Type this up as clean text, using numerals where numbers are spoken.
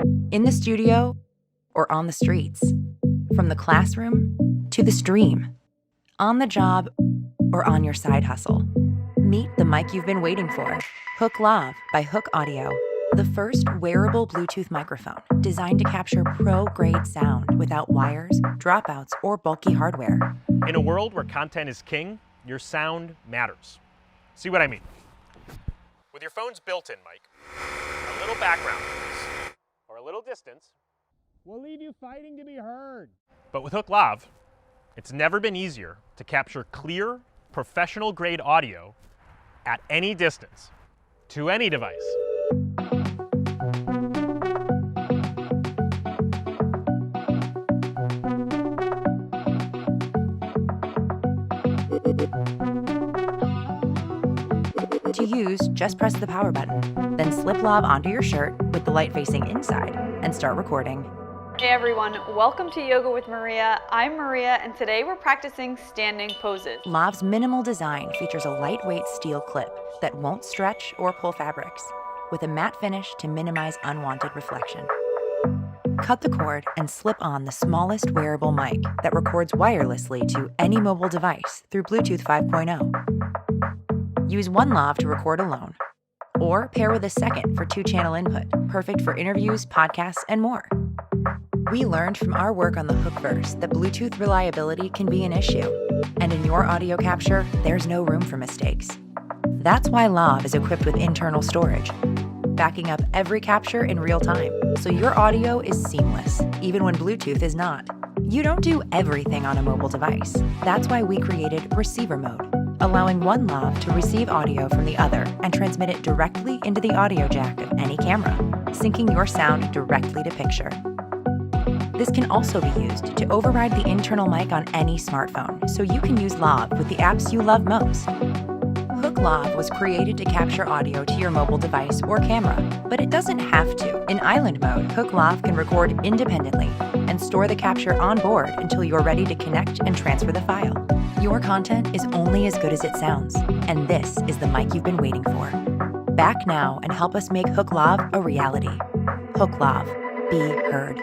In the studio or on the streets, from the classroom to the stream, on the job or on your side hustle. Meet the mic you've been waiting for. Hooke Lav by Hooke Audio, the first wearable Bluetooth microphone designed to capture pro-grade sound without wires, dropouts, or bulky hardware. In a world where content is king, your sound matters. See what I mean? With your phone's built-in mic, a little background noise, or a little distance will leave you fighting to be heard. But with Hooke Lav, it's never been easier to capture clear, professional-grade audio at any distance, to any device. To use, just press the power button, then slip Lav onto your shirt with the light facing inside and start recording. Hey everyone, welcome to Yoga with Maria. I'm Maria, and today we're practicing standing poses. Lav's minimal design features a lightweight steel clip that won't stretch or pull fabrics, with a matte finish to minimize unwanted reflection. Cut the cord and slip on the smallest wearable mic that records wirelessly to any mobile device through Bluetooth 5.0. Use one Lav to record alone, or pair with a second for 2-channel input, perfect for interviews, podcasts, and more. We learned from our work on the Hookeverse that Bluetooth reliability can be an issue, and in your audio capture, there's no room for mistakes. That's why Lav is equipped with internal storage, backing up every capture in real time, so your audio is seamless, even when Bluetooth is not. You don't do everything on a mobile device. That's why we created receiver mode, allowing one Lav to receive audio from the other and transmit it directly into the audio jack of any camera, syncing your sound directly to picture. This can also be used to override the internal mic on any smartphone, so you can use Lav with the apps you love most. Hooke Lav was created to capture audio to your mobile device or camera, but it doesn't have to. In island mode, Hooke Lav can record independently and store the capture on board until you're ready to connect and transfer the file. Your content is only as good as it sounds, and this is the mic you've been waiting for. Back now and help us make Hooke Lav a reality. Hooke Lav, be heard.